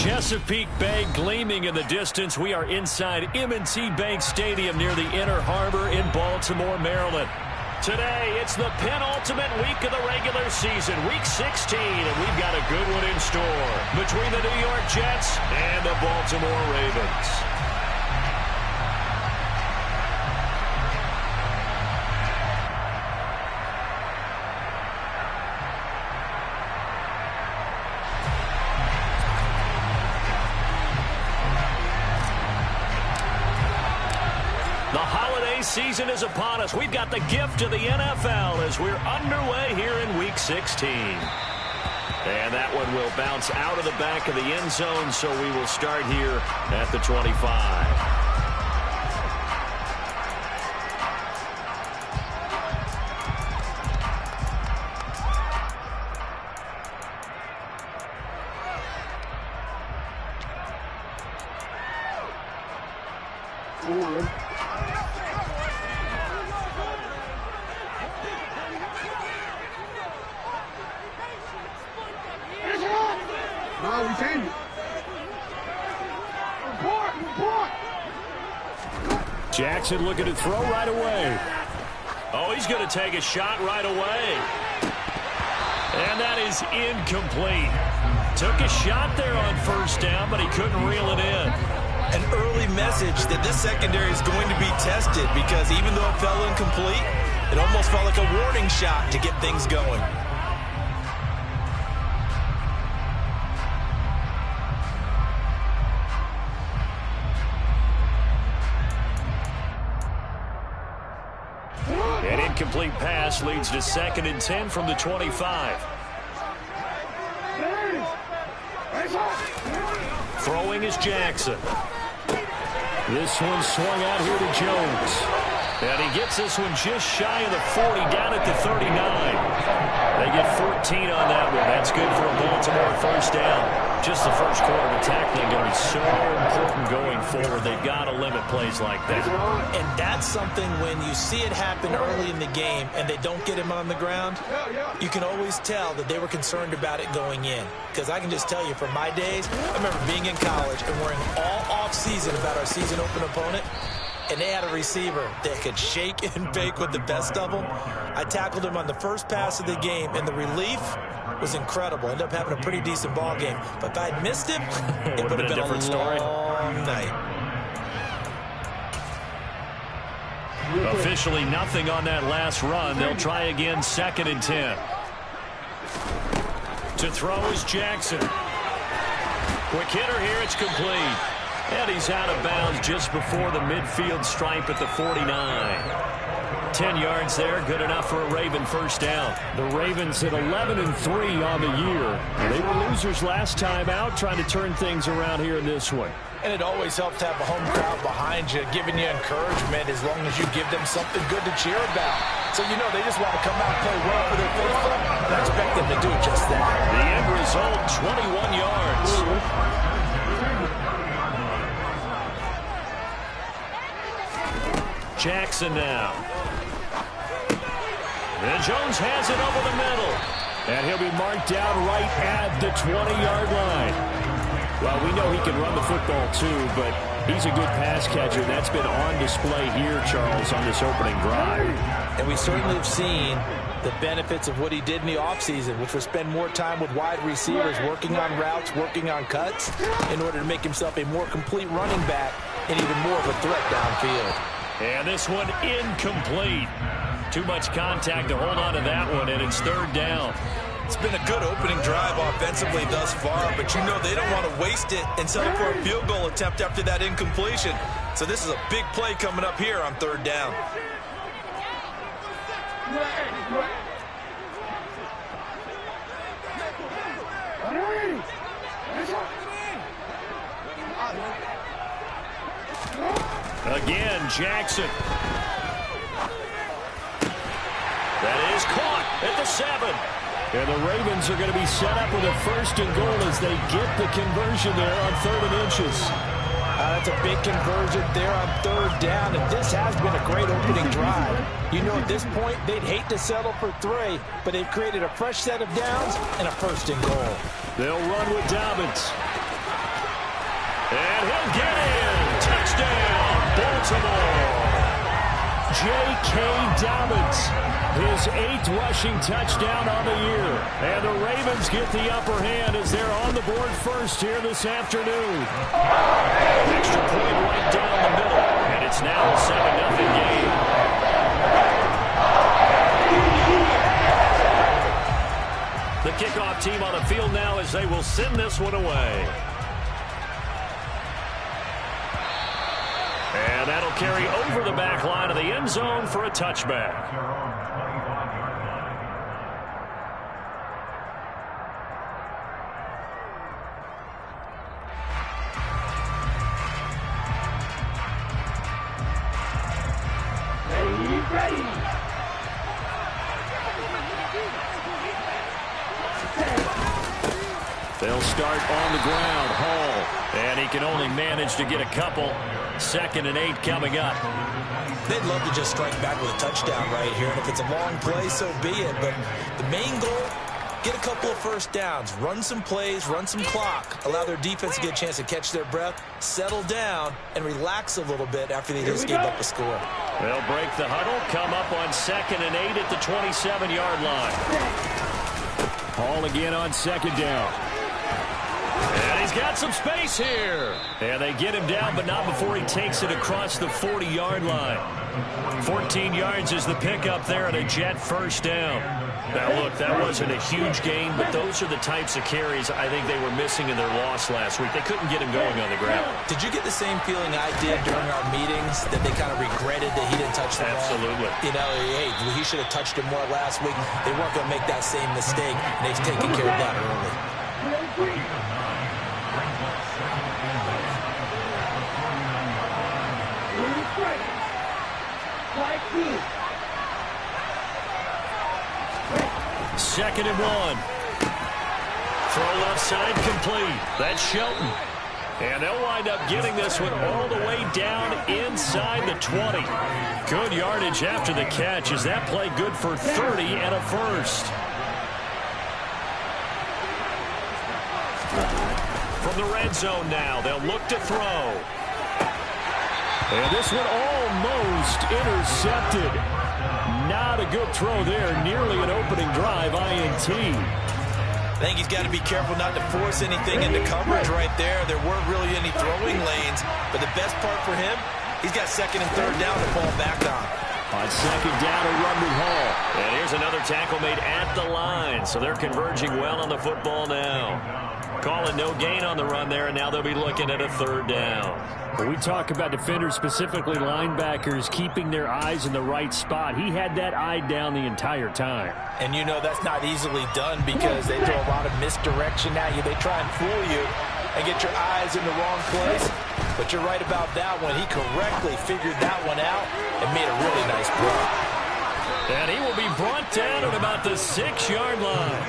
Chesapeake Bay gleaming in the distance. We are inside M&T Bank Stadium near the Inner Harbor in Baltimore, Maryland. Today, it's the penultimate week of the regular season, Week 16, and we've got a good one in store between the New York Jets and the Baltimore Ravens. Season is upon us. We've got the gift of the NFL as we're underway here in Week 16. And that one will bounce out of the back of the end zone, so we will start here at the 25. Jackson looking to throw right away. Oh, he's going to take a shot right away. And that is incomplete. Took a shot there on first down, but he couldn't reel it in. An early message that this secondary is going to be tested because even though it fell incomplete, it almost felt like a warning shot to get things going. An incomplete pass leads to 2nd and 10 from the 25. Throwing is Jackson. This one swung out here to Jones. And he gets this one just shy of the 40, down at the 39. They get 14 on that one. That's good for a Baltimore first down. Just the first quarter of tackling going to be so important going forward. They've got to limit plays like that. And that's something when you see it happen early in the game and they don't get him on the ground, you can always tell that they were concerned about it going in. Because I can just tell you from my days, I remember being in college and worrying all off-season about our season open opponent. And they had a receiver that could shake and bake with the best of them. I tackled him on the first pass of the game, and the relief was incredible. Ended up having a pretty decent ball game. But if I had missed him, it would have been a different story. Night. Officially nothing on that last run. They'll try again, 2nd and 10. To throw is Jackson. Quick hitter here, it's complete. And he's out of bounds just before the midfield stripe at the 49. 10 yards there, good enough for a Raven first down. The Ravens hit 11-3 on the year. They were losers last time out, trying to turn things around here in this one. And it always helps to have a home crowd behind you, giving you encouragement as long as you give them something good to cheer about. So you know they just want to come out and play well for their faithful, and I expect them to do just that. The end result, 21 yards. Jackson now. And Jones has it over the middle. And he'll be marked down right at the 20-yard line. Well, we know he can run the football too, but he's a good pass catcher. That's been on display here, Charles, on this opening drive. And we certainly have seen the benefits of what he did in the offseason, which was spend more time with wide receivers, working on routes, working on cuts, in order to make himself a more complete running back and even more of a threat downfield. And this one incomplete. Too much contact to hold on to that one, and it's 3rd down. It's been a good opening drive offensively thus far, but you know they don't want to waste it and settle for a field goal attempt after that incompletion. So this is a big play coming up here on 3rd down. Again, Jackson. That is caught at the 7. And the Ravens are going to be set up with a 1st and goal as they get the conversion there on 3rd and inches. That's a big conversion there on 3rd down, and this has been a great opening drive. You know, at this point, they'd hate to settle for 3, but they've created a fresh set of downs and a 1st and goal. They'll run with Dobbins. some more. J.K. Dobbins, his 8th rushing touchdown on the year. And the Ravens get the upper hand as they're on the board first here this afternoon. Extra point right down the middle, and it's now a 7-0 game. The kickoff team on the field now as they will send this one away. And that'll carry over the back line of the end zone for a touchback. They'll start on the ground. Hall. And he can only manage to get a couple. 2nd and 8 coming up. They'd love to just strike back with a touchdown right here. And if it's a long play, so be it. But the main goal, get a couple of first downs. Run some plays, run some clock. Allow their defense to get a chance to catch their breath, settle down, and relax a little bit after they just gave up a score. They'll break the huddle, come up on 2nd and 8 at the 27-yard line. Hall again on 2nd down. And he's got some space here. And they get him down, but not before he takes it across the 40-yard line. 14 yards is the pickup there and a Jet first down. Now, look, that wasn't a huge gain, but those are the types of carries I think they were missing in their loss last week. They couldn't get him going on the ground. Did you get the same feeling I did during our meetings, that they kind of regretted that he didn't touch the ball? Absolutely. You know, hey, he should have touched him more last week. They weren't going to make that same mistake, and they've taken care of that early. Second and 1. Throw left side complete. That's Shelton. And they'll wind up getting this one all the way down inside the 20. Good yardage after the catch. Is that play good for 30 and a first? From the red zone now, they'll look to throw. And this one almost intercepted. Not a good throw there. Nearly an opening drive, INT. I think he's got to be careful not to force anything into coverage right there. There weren't really any throwing lanes. But the best part for him, he's got 2nd and 3rd down to fall back on. On 2nd down, a run with Hall. And here's another tackle made at the line. So they're converging well on the football now. Calling no gain on the run there, and now they'll be looking at a 3rd down. When we talk about defenders, specifically linebackers, keeping their eyes in the right spot, he had that eye down the entire time. And you know that's not easily done because they throw a lot of misdirection at you. They try and fool you and get your eyes in the wrong place. But you're right about that one. He correctly figured that one out and made a really nice play. And he will be brought down at about the 6-yard line.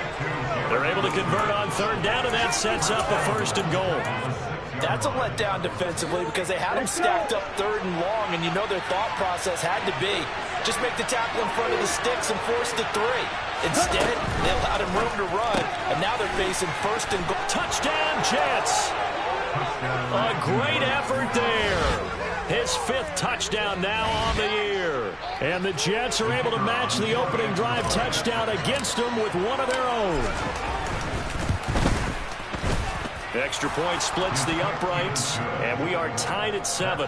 They're able to convert on 3rd down, and that sets up a 1st and goal. That's a letdown defensively because they had him stacked up 3rd and long, and you know their thought process had to be just make the tackle in front of the sticks and force the 3. Instead, they allowed him room to run, and now they're facing 1st and goal. Touchdown, Jets! A great effort there. His 5th touchdown now on the year. And the Jets are able to match the opening drive touchdown against them with one of their own. Extra point splits the uprights, and we are tied at 7.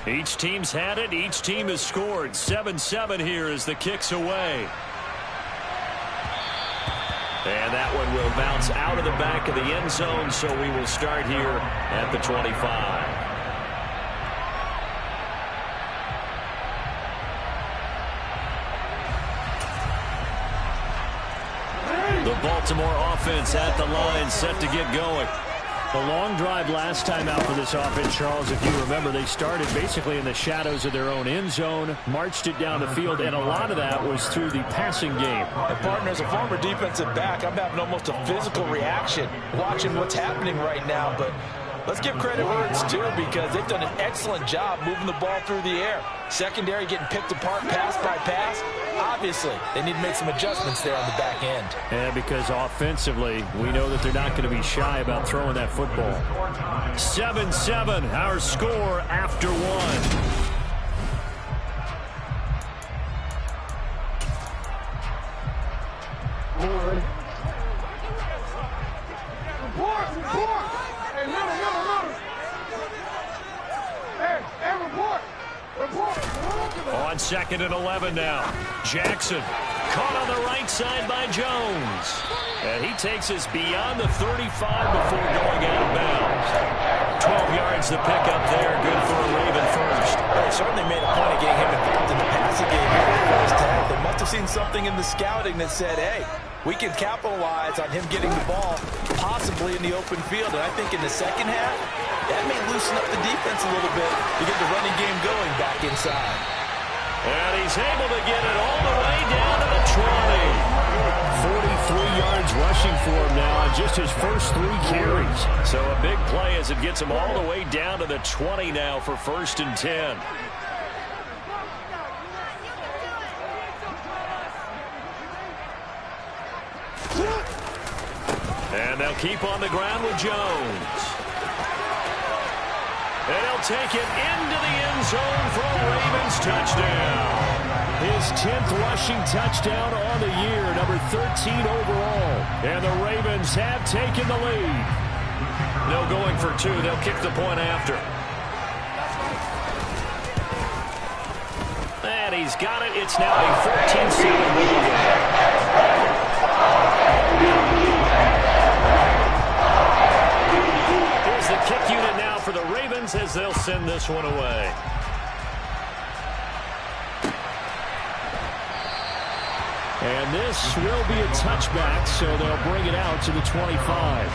Each team's had it. Each team has scored. 7-7 here as the kick's away. And that one will bounce out of the back of the end zone, so we will start here at the 25. The Baltimore offense at the line, set to get going. The long drive last time out for this offense, Charles, if you remember, they started basically in the shadows of their own end zone, marched it down the field, and a lot of that was through the passing game. And partner, as a former defensive back, I'm having almost a physical reaction watching what's happening right now, but let's give credit where it's due because they've done an excellent job moving the ball through the air. Secondary getting picked apart pass by pass. Obviously, they need to make some adjustments there on the back end. And because offensively, we know that they're not going to be shy about throwing that football. 7-7, our score after one. On 2nd and 11 now. Jackson caught on the right side by Jones. And he takes us beyond the 35 before going out of bounds. 12 yards to pick up there. Good for a Raven first. Well, they certainly made a point of getting him involved in the passing game here in the first half. They must have seen something in the scouting that said, hey, we can capitalize on him getting the ball possibly in the open field. And I think in the second half, that may loosen up the defense a little bit to get the running game going back inside. And he's able to get it all the way down to the 20. 43 yards rushing for him now on just his first 3 carries. So a big play as it gets him all the way down to the 20 now for 1st and 10. And they'll keep on the ground with Jones. And he'll take it into the end zone for a Ravens touchdown. His 10th rushing touchdown on the year, number 13 overall. And the Ravens have taken the lead. No going for 2. They'll kick the point after. And he's got it. It's now a 14-7 lead. Here's the kick unit now for the Ravens as they'll send this one away. And this will be a touchback, so they'll bring it out to the 25.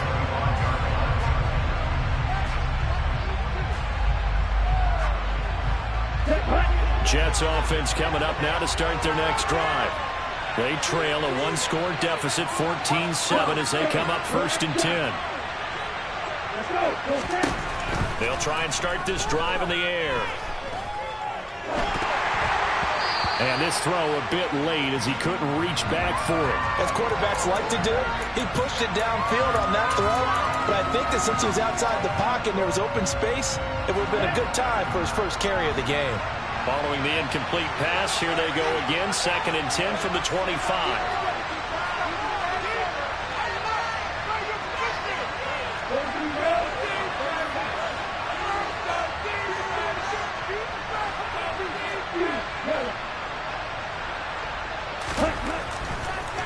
Jets offense coming up now to start their next drive. They trail a 1-score deficit, 14-7 as they come up 1st and 10. They'll try and start this drive in the air. And this throw a bit late as he couldn't reach back for it. As quarterbacks like to do, he pushed it downfield on that throw. But I think that since he was outside the pocket and there was open space, it would have been a good time for his first carry of the game. Following the incomplete pass, here they go again. 2nd and 10 from the 25.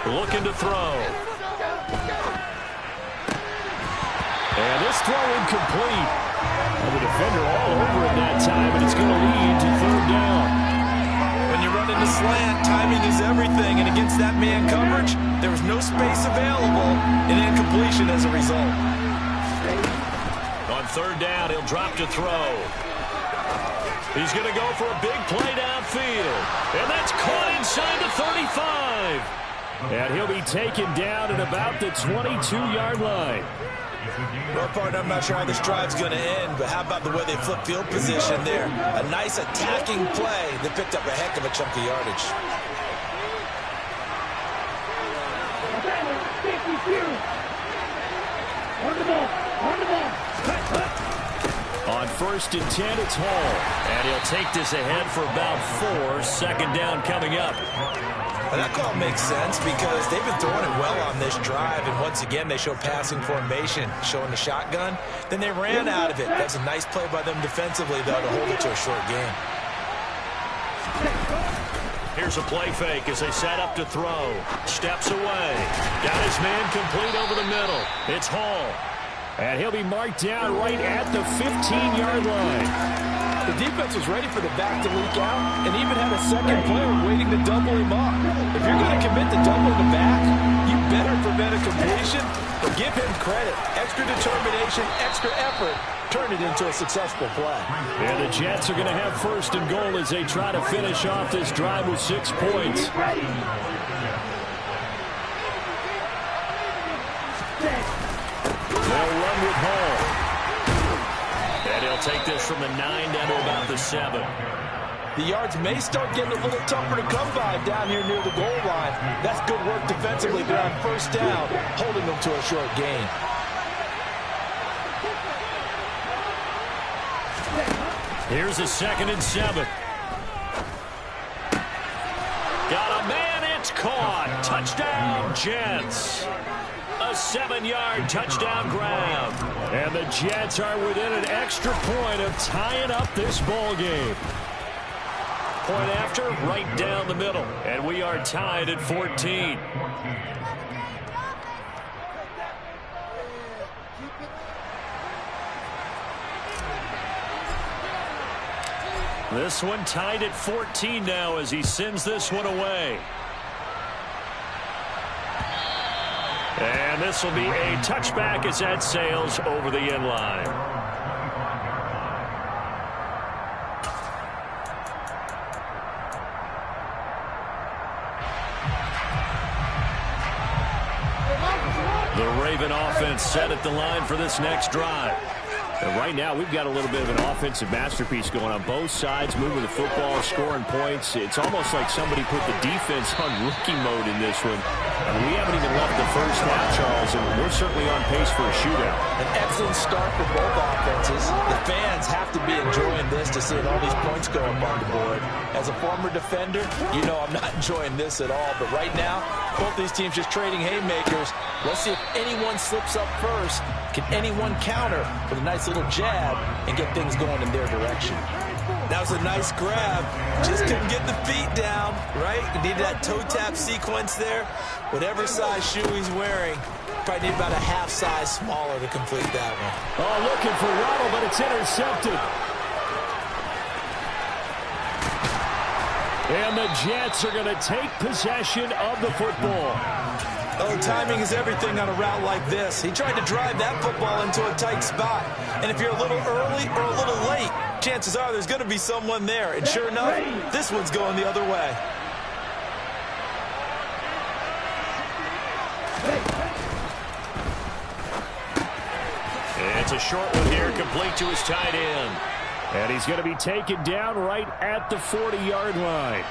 Looking to throw. And this throw incomplete. And the defender all over it that time, and it's going to lead to 3rd down. When you run into slant, timing is everything, and against that man coverage, there was no space available, and incompletion as a result. On 3rd down, he'll drop to throw. He's going to go for a big play downfield, and that's caught inside the 35. And he'll be taken down at about the 22-yard line. Well, partner, I'm not sure how this drive's going to end, but how about the way they flip field position there? A nice attacking play that picked up a heck of a chunk of yardage. On 1st and 10, it's Hall. And he'll take this ahead for about 4. 2nd down coming up. And that call makes sense because they've been throwing it well on this drive, and once again they show passing formation, showing the shotgun. Then they ran out of it. That's a nice play by them defensively, though, to hold it to a short game. Here's a play fake as they set up to throw. Steps away. Got his man complete over the middle. It's Hall. And he'll be marked down right at the 15-yard line. The defense was ready for the back to leak out and even had a second player waiting to double him up. If you're going to commit to doubling the back, you better prevent a completion, but give him credit. Extra determination, extra effort, turn it into a successful play. And the Jets are going to have first and goal as they try to finish off this drive with 6 points. They'll run with Hall. And he'll take this from the 9 down to about the 7. The yards may start getting a little tougher to come by down here near the goal line. That's good work defensively. They're on first down, holding them to a short gain. Here's a 2nd and 7. Got a man, it's caught. Touchdown, Jets. A 7-yard touchdown grab. And the Jets are within an extra point of tying up this ball game. Point after, right down the middle. And we are tied at 14. This one tied at 14 now as he sends this one away. And this will be a touchback as that sails over the end line. The Raven offense set at the line for this next drive. And right now, we've got a little bit of an offensive masterpiece going on both sides, moving the football, scoring points. It's almost like somebody put the defense on rookie mode in this one. I mean, we haven't even left the first half, Charles, and we're certainly on pace for a shootout. An excellent start for both offenses. The fans have to be enjoying this to see all these points go up on the board. As a former defender, you know I'm not enjoying this at all. But right now, both these teams just trading haymakers. Let's see if anyone slips up first. Can anyone counter with a nice little jab and get things going in their direction? That was a nice grab. Just couldn't get the feet down, right? You needed that toe tap sequence there. Whatever size shoe he's wearing, probably need about a half size smaller to complete that one. Oh, looking for Waddle, but it's intercepted. And the Jets are going to take possession of the football. Oh, timing is everything on a route like this. He tried to drive that football into a tight spot. And if you're a little early or a little late, chances are there's going to be someone there. And sure enough, this one's going the other way. It's a short one here, complete to his tight end. And he's going to be taken down right at the 40-yard line.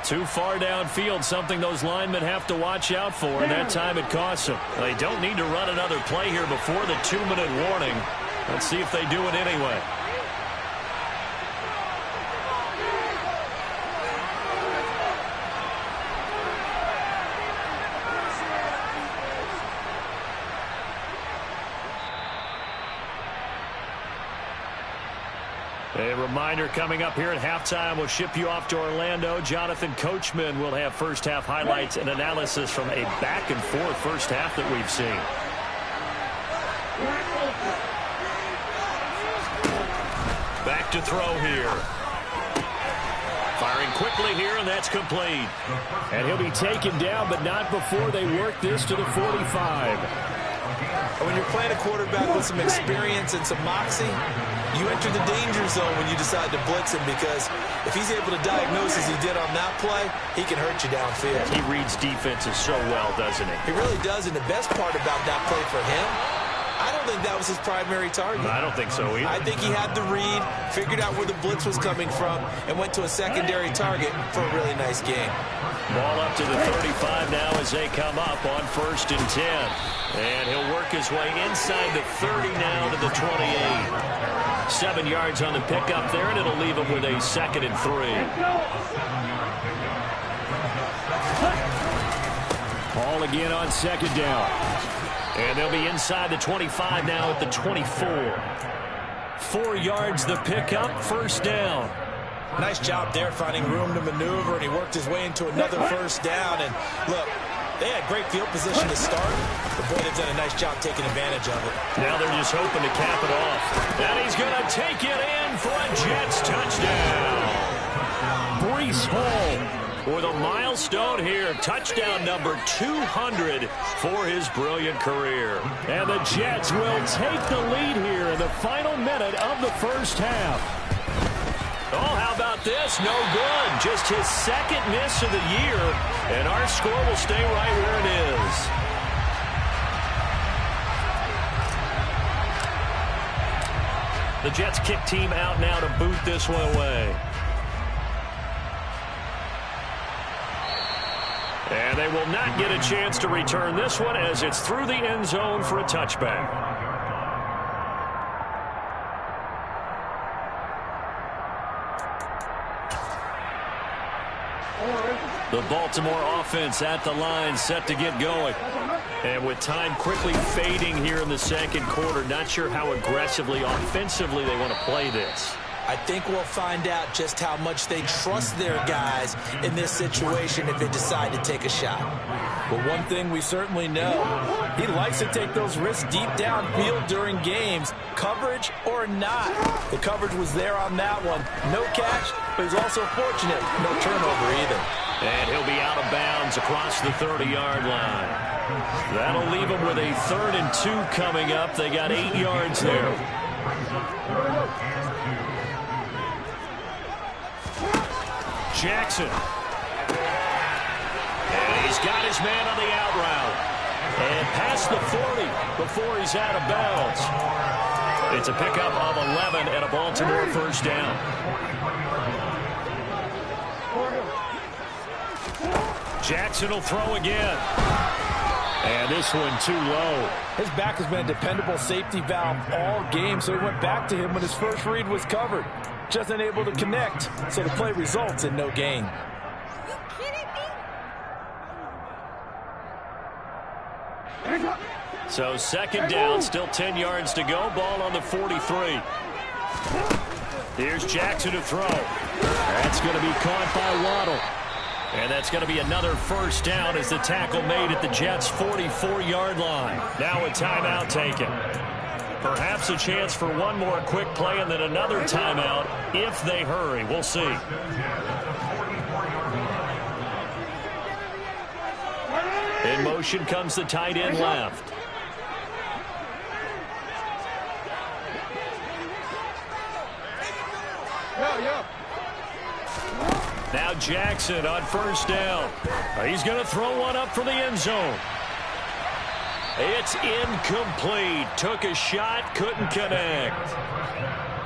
Too far downfield, something those linemen have to watch out for, and that time it costs them. They don't need to run another play here before the 2-minute warning. Let's see if they do it anyway. A reminder coming up here at halftime. We'll ship you off to Orlando. Jonathan Coachman will have first half highlights and analysis from a back-and-forth first half that we've seen. Back to throw here. Firing quickly here, and that's complete. And he'll be taken down, but not before they work this to the 45. When you're playing a quarterback with some experience and some moxie, you enter the danger zone when you decide to blitz him, because if he's able to diagnose as he did on that play, he can hurt you downfield. He reads defenses so well, doesn't he? He really does, and the best part about that play for him, I don't think that was his primary target. I don't think so either. I think he had the read, figured out where the blitz was coming from, and went to a secondary target for a really nice game. Ball up to the 35 now as they come up on 1st and 10. And he'll work his way inside the 30 now to the 28. 7 yards on the pickup there, and it'll leave him with a 2nd and 3. Ball again on 2nd down. And they'll be inside the 25 now at the 24. 4 yards the pickup, 1st down. Nice job there finding room to maneuver, and he worked his way into another 1st down. And look, they had great field position to start, but boy, they've done a nice job taking advantage of it. Now they're just hoping to cap it off. And he's going to take it in for a Jets touchdown. Breece Hall with a milestone here. Touchdown number 200 for his brilliant career. And the Jets will take the lead here in the final minute of the first half. Oh, how about this? No good. Just his second miss of the year. And our score will stay right where it is. The Jets kick team out now to boot this one away. And they will not get a chance to return this one as it's through the end zone for a touchback. The Baltimore offense at the line, set to get going. And with time quickly fading here in the second quarter, not sure how aggressively, offensively they want to play this. I think we'll find out just how much they trust their guys in this situation if they decide to take a shot. But one thing we certainly know, he likes to take those risks deep downfield during games, coverage or not. The coverage was there on that one. No catch, but he's also fortunate. No turnover either. And he'll be out of bounds across the 30-yard line. That'll leave him with a 3rd and 2 coming up. They got 8 yards there. Jackson. And he's got his man on the out route. And past the 40 before he's out of bounds. It's a pickup of 11 and a Baltimore first down. Jackson will throw again. And this one too low. His back has been a dependable safety valve all game, so he went back to him when his first read was covered. Just unable to connect, so the play results in no gain. Are you kidding me? So second down, still 10 yards to go. Ball on the 43. Here's Jackson to throw. That's going to be caught by Waddle. And that's going to be another first down as the tackle made at the Jets' 44-yard line. Now a timeout taken. Perhaps a chance for one more quick play and then another timeout if they hurry. We'll see. In motion comes the tight end left. Now Jackson on first down. He's going to throw one up for the end zone. It's incomplete. Took a shot, couldn't connect.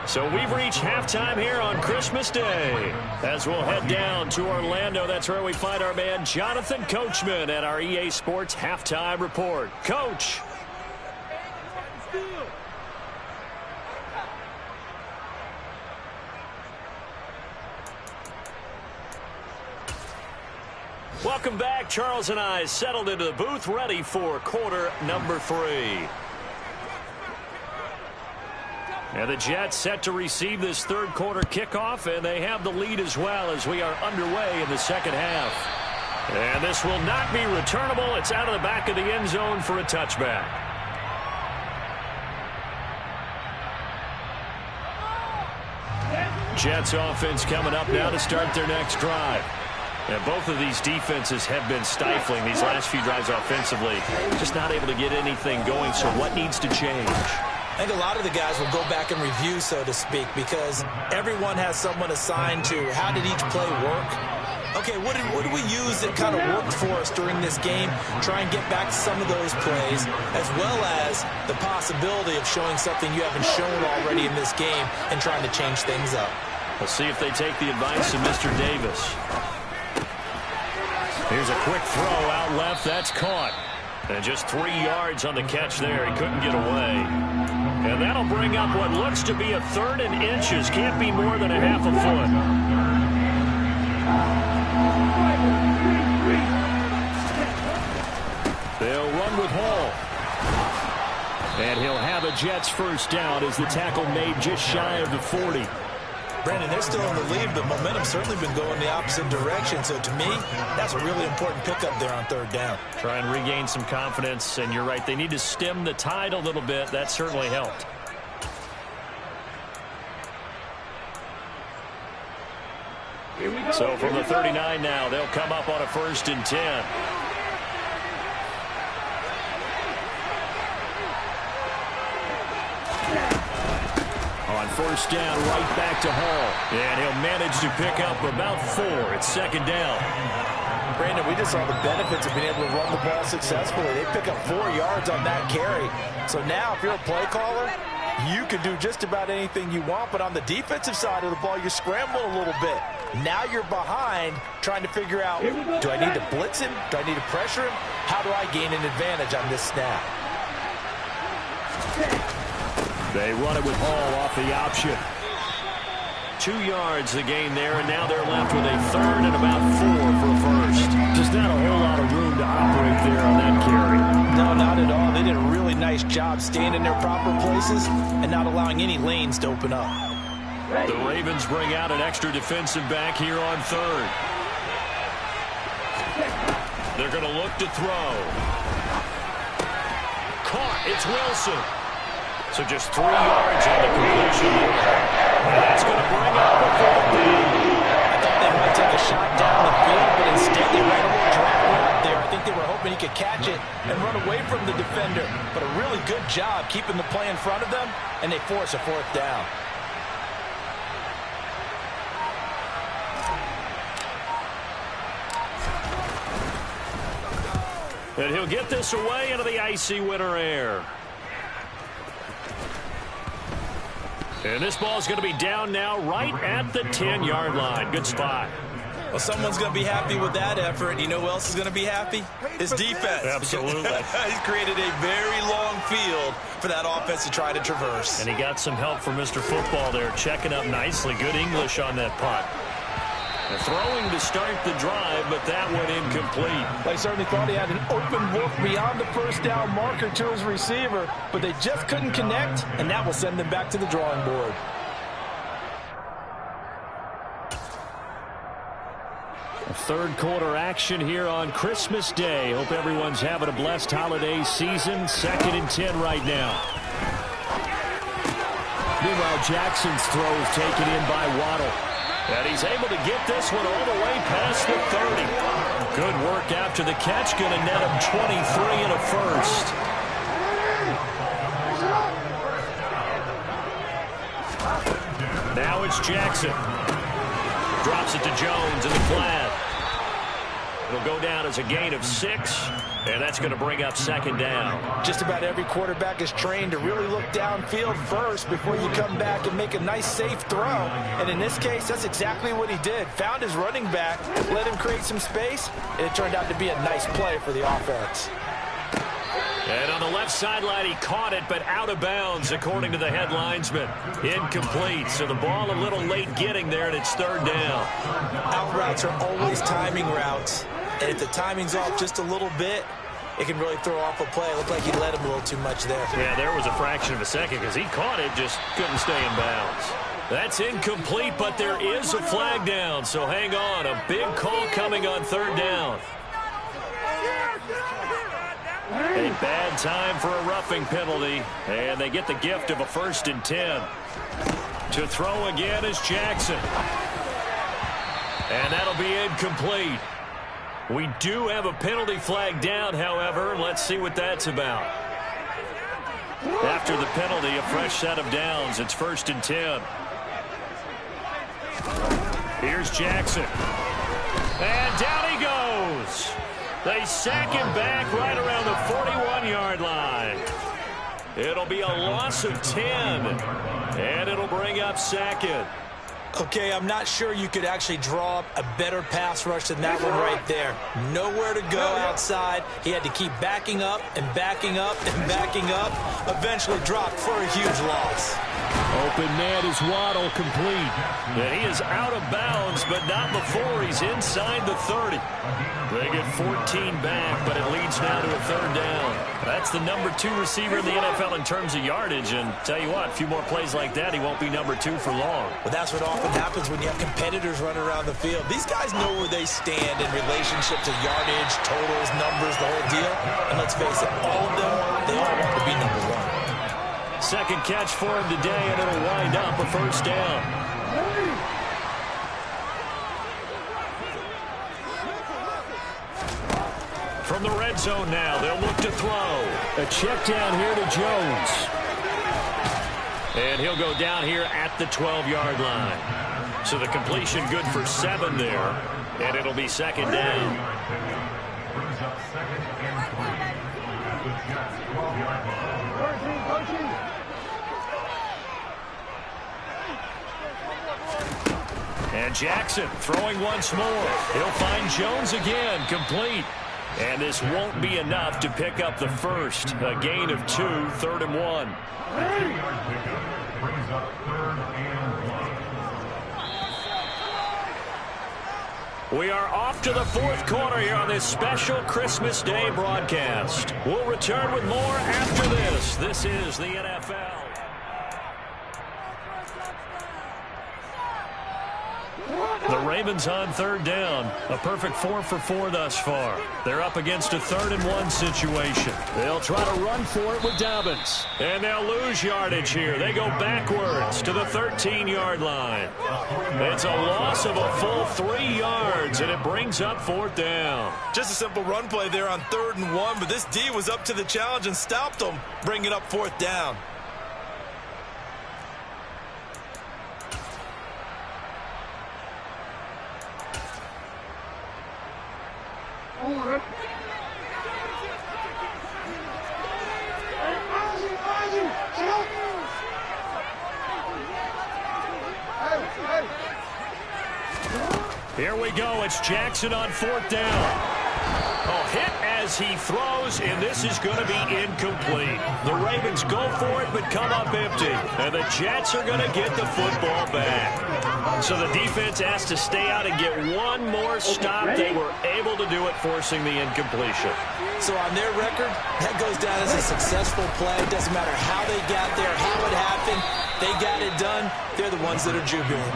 So we've reached halftime here on Christmas Day. As we'll head down to Orlando, that's where we find our man Jonathan Coachman at our EA Sports Halftime Report. Coach. Welcome back. Charles and I settled into the booth, ready for quarter number 3. And the Jets set to receive this third quarter kickoff, and they have the lead as well as we are underway in the second half. And this will not be returnable. It's out of the back of the end zone for a touchback. Jets offense coming up now to start their next drive. And both of these defenses have been stifling these last few drives offensively. Just not able to get anything going, so what needs to change? I think a lot of the guys will go back and review, so to speak, because everyone has someone assigned to how did each play work. Okay, what did we use that kind of worked for us during this game? Try and get back to some of those plays, as well as the possibility of showing something you haven't shown already in this game and trying to change things up. We'll see if they take the advice of Mr. Davis. Here's a quick throw out left. That's caught. And just 3 yards on the catch there. He couldn't get away. And that'll bring up what looks to be a 3rd and inches. Can't be more than a half a foot. They'll run with Hall. And he'll have a Jets first down as the tackle made just shy of the 40. Brandon, they're still in the lead, but momentum's certainly been going the opposite direction. So to me, that's a really important pickup there on 3rd down. Try and regain some confidence, and you're right, they need to stem the tide a little bit. That certainly helped. Here we go. So from the 39 now, they'll come up on a 1st and 10. On 1st down, right back to Hall. And he'll manage to pick up about 4. It's 2nd down. Brandon, we just saw the benefits of being able to run the ball successfully. They pick up 4 yards on that carry. So now if you're a play caller, you can do just about anything you want. But on the defensive side of the ball, you scramble a little bit. Now you're behind trying to figure out, do I need to blitz him? Do I need to pressure him? How do I gain an advantage on this snap? They run it with Hall off the option. 2 yards the gain there, and now they're left with a 3rd and about 4 for a 1st. Just not a whole lot of room to operate there on that carry. No, not at all. They did a really nice job staying in their proper places and not allowing any lanes to open up. The Ravens bring out an extra defensive back here on 3rd. They're going to look to throw. Caught. It's Wilson. So just 3 yards on the completion. And that's going to bring up a 4th down. I thought they might take a shot down the field, but instead they ran a little drag route there. I think they were hoping he could catch it and run away from the defender. But a really good job keeping the play in front of them, and they force a 4th down. And he'll get this away into the icy winter air. And this ball's going to be down now right at the 10-yard line. Good spot. Well, someone's going to be happy with that effort. You know who else is going to be happy? His defense. Absolutely. He's created a very long field for that offense to try to traverse. And he got some help from Mr. Football there, checking up nicely. Good English on that punt. Throwing to start the drive, but that went incomplete. They certainly thought he had an open look beyond the 1st down marker to his receiver, but they just couldn't connect, and that will send them back to the drawing board. A 3rd quarter action here on Christmas Day. Hope everyone's having a blessed holiday season. 2nd and 10 right now. Meanwhile, Jackson's throw is taken in by Waddle. And he's able to get this one all the way past the 30. Good work after the catch. Going to net him 23 and a 1st. Now it's Jackson. Drops it to Jones in the flat. It'll go down as a gain of 6, and that's going to bring up 2nd down. Just about every quarterback is trained to really look downfield first before you come back and make a nice, safe throw. And in this case, that's exactly what he did. Found his running back, let him create some space, and it turned out to be a nice play for the offense. And on the left sideline, he caught it, but out of bounds, according to the head linesman. Incomplete, so the ball a little late getting there, and it's 3rd down. Out routes are always timing routes. And if the timing's off just a little bit, it can really throw off a play. It looked like he let him a little too much there. Yeah, there was a fraction of a second because he caught it, just couldn't stay in bounds. That's incomplete, but there is a flag down, so hang on. A big call coming on 3rd down. A bad time for a roughing penalty, and they get the gift of a 1st and 10. To throw again is Jackson. And that'll be incomplete. We do have a penalty flag down, however. Let's see what that's about. After the penalty, a fresh set of downs. It's 1st and 10. Here's Jackson. And down he goes. They sack him back right around the 41-yard line. It'll be a loss of 10, and it'll bring up 2nd. Okay, I'm not sure you could actually draw up a better pass rush than that one right there. Nowhere to go outside. He had to keep backing up and backing up and backing up. Eventually dropped for a huge loss. Open man is Waddle, complete. And he is out of bounds, but not before he's inside the 30. They get 14 back, but it leads now to a 3rd down. That's the number 2 receiver in the NFL in terms of yardage. And tell you what, a few more plays like that, he won't be number 2 for long. But that's what often happens when you have competitors running around the field. These guys know where they stand in relationship to yardage, totals, numbers, the whole deal. And let's face it, all of them, they all want to be number 1. 2nd catch for him today, and it'll wind up a 1st down. zone now. They'll look to throw. A check down here to Jones. And he'll go down here at the 12-yard line. So the completion good for 7 there. And it'll be second down. And Jackson throwing once more. He'll find Jones again, complete. And this won't be enough to pick up the first. A gain of 2, 3rd and 1. We are off to the 4th quarter here on this special Christmas Day broadcast. We'll return with more after this. This is the NFL. The Ravens on 3rd down. A perfect 4 for 4 thus far. They're up against a 3rd and 1 situation. They'll try to run for it with Dobbins. And they'll lose yardage here. They go backwards to the 13-yard line. It's a loss of a full 3 yards, and it brings up 4th down. Just a simple run play there on 3rd and 1, but this D was up to the challenge and stopped them, bringing up 4th down. Here we go. It's Jackson on 4th down. Oh, hit as he throws, and this is going to be incomplete. The Ravens go for it, but come up empty. And the Jets are going to get the football back. So the defense has to stay out and get one more stop. They were able to do it, forcing the incompletion. So on their record, that goes down as a successful play. Doesn't matter how they got there, how it happened. They got it done. They're the ones that are jubilant.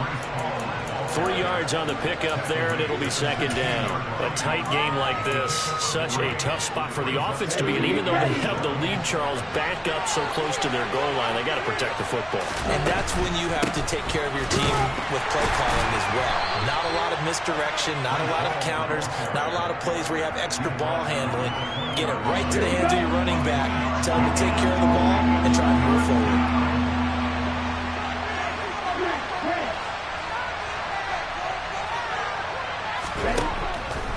3 yards on the pickup there, and it'll be second down. A tight game like this, such a tough spot for the offense to be in. Even though they have the lead, Charles, back up so close to their goal line, they got to protect the football. And that's when you have to take care of your team with play calling as well. Not a lot of misdirection, not a lot of counters, not a lot of plays where you have extra ball handling. Get it right to the hands of your running back. Tell them to take care of the ball and try to move forward.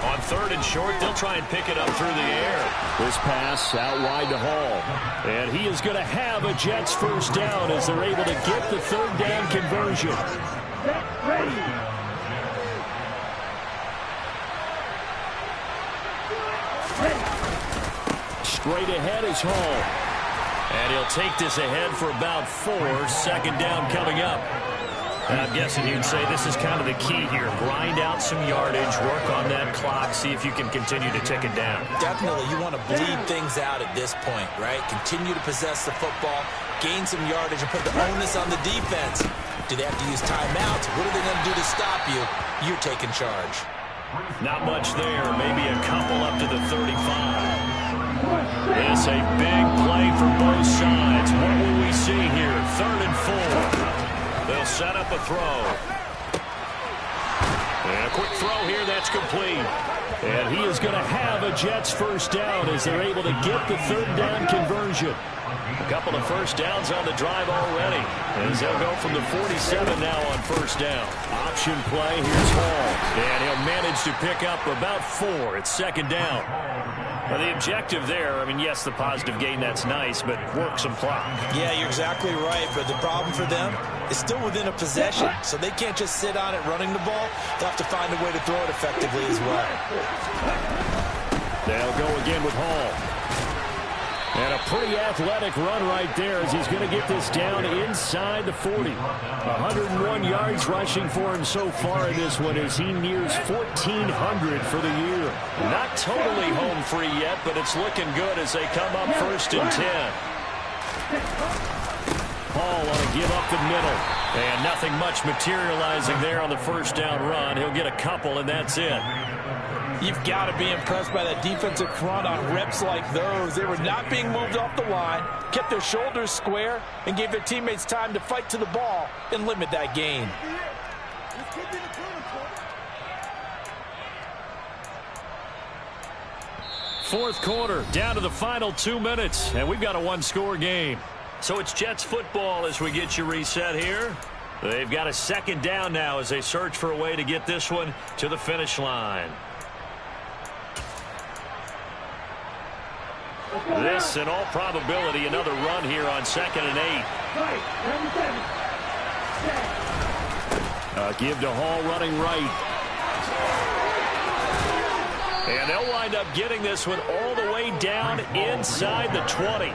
On 3rd and short, they'll try and pick it up through the air. This pass out wide to Hall. And he is going to have a Jets first down as they're able to get the 3rd down conversion. Straight ahead is Hall. And he'll take this ahead for about 4. 2nd down coming up. And I'm guessing you'd say this is kind of the key here. Grind out some yardage, work on that clock, see if you can continue to tick it down. Definitely. You want to bleed things out at this point, right? Continue to possess the football, gain some yardage, and put the onus on the defense. Do they have to use timeouts? What are they going to do to stop you? You're taking charge. Not much there. Maybe a couple up to the 35. This a big play for both sides. What will we see here? 3rd and 4. They'll set up a throw. And a quick throw here, that's complete. And he is going to have a Jets first down as they're able to get the 3rd down conversion. A couple of first downs on the drive already. As they'll go from the 47 now on 1st down. Option play, here's Hall. And he'll manage to pick up about 4. It's 2nd down. Now the objective there, I mean, yes, the positive gain, that's nice, but work some clock. Yeah, you're exactly right, but the problem for them is still within a possession, so they can't just sit on it running the ball. They'll have to find a way to throw it effectively as well. They'll go again with Hall. And a pretty athletic run right there as he's going to get this down inside the 40. 101 yards rushing for him so far in this one as he nears 1,400 for the year. Not totally home free yet, but it's looking good as they come up 1st and 10. Hall want to give up the middle. And nothing much materializing there on the 1st down run. He'll get a couple, and that's it. You've got to be impressed by that defensive front on reps like those. They were not being moved off the line, kept their shoulders square, and gave their teammates time to fight to the ball and limit that gain. fourth quarter, down to the final 2 minutes, and we've got a one-score game. So it's Jets football as we get you reset here. They've got a second down now as they search for a way to get this one to the finish line. This, in all probability, another run here on 2nd and 8. Give to Hall running right. And they'll wind up getting this one all the way down inside the 20.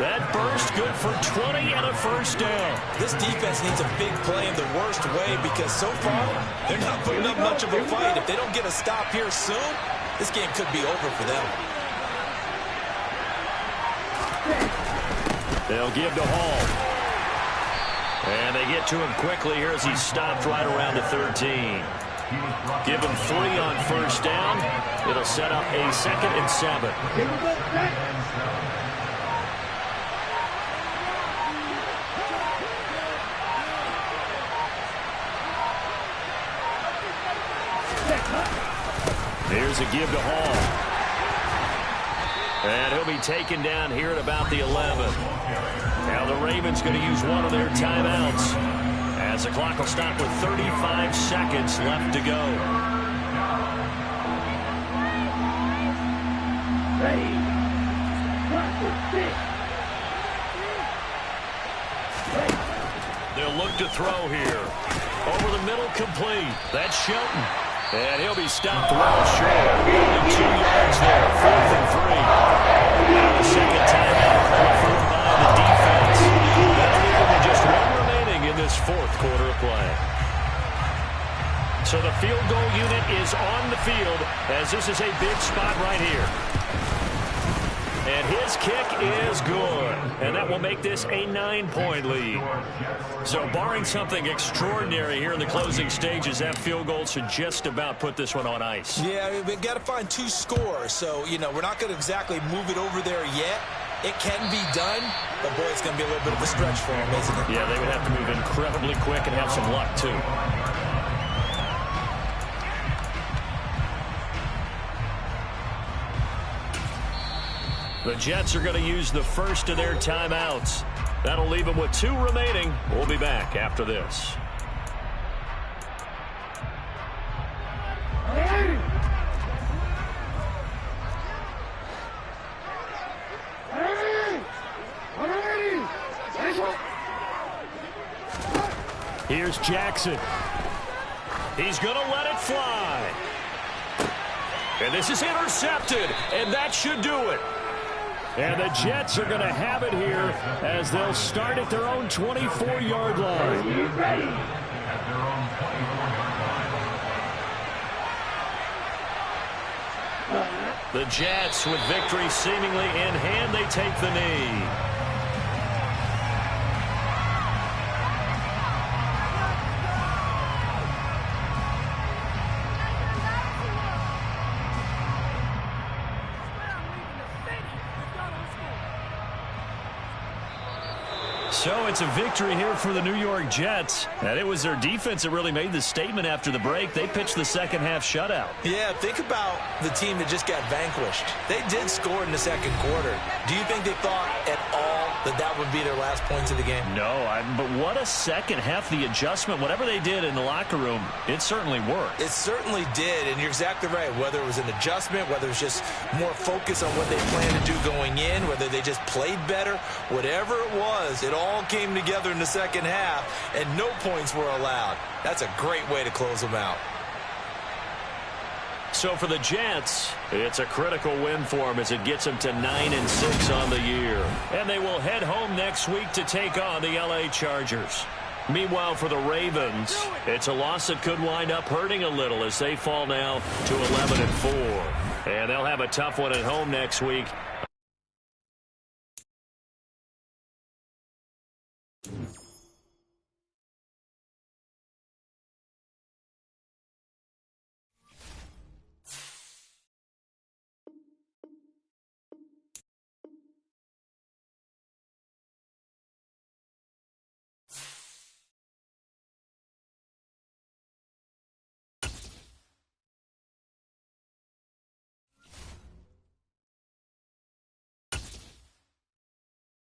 That burst good for 20 and a first down. This defense needs a big play in the worst way because so far they're not putting up much of a fight. If they don't get a stop here soon, this game could be over for them. They'll give to Hall. And they get to him quickly here as he's stopped right around the 13. Give him 3 on first down. It'll set up a 2nd and 7. Here's a give to Hall. And he'll be taken down here at about the 11. Now the Ravens going to use one of their timeouts as the clock will stop with 35 seconds left to go. They'll look to throw here. Over the middle, complete. That's Shelton. And he'll be stopped well short. Only 2 yards there. 4th and 3. Now the second timeout called for by the defense. That'll leave them with just 1 remaining in this fourth quarter of play. So the field goal unit is on the field as this is a big spot right here. And his kick is good. And that will make this a 9-point lead. So barring something extraordinary here in the closing stages, that field goal should just about put this one on ice. Yeah, we've got to find 2 scores. So, you know, we're not going to exactly move it over there yet. It can be done, but boy, it's going to be a little bit of a stretch for them, isn't it? Yeah, they would have to move incredibly quick and have some luck, too. The Jets are going to use the first of their timeouts. That'll leave them with 2 remaining. We'll be back after this. Here's Jackson. He's going to let it fly. And this is intercepted, and that should do it. And the Jets are going to have it here as they'll start at their own 24-yard line. The Jets, with victory seemingly in hand, they take the knee. So it's a victory here for the New York Jets. And it was their defense that really made the statement after the break. They pitched the second half shutout. Yeah, think about the team that just got vanquished. They did score in the second quarter. Do you think they thought at all that that would be their last points of the game? No, but what a second half. The adjustment, whatever they did in the locker room, it certainly worked. It certainly did, and you're exactly right. Whether it was an adjustment, whether it was just more focus on what they planned to do going in, whether they just played better, whatever it was, it all came together in the second half, and no points were allowed. That's a great way to close them out. So for the Jets, it's a critical win for them as it gets them to 9-6 on the year. And they will head home next week to take on the LA Chargers. Meanwhile, for the Ravens, it's a loss that could wind up hurting a little as they fall now to 11-4. And they'll have a tough one at home next week.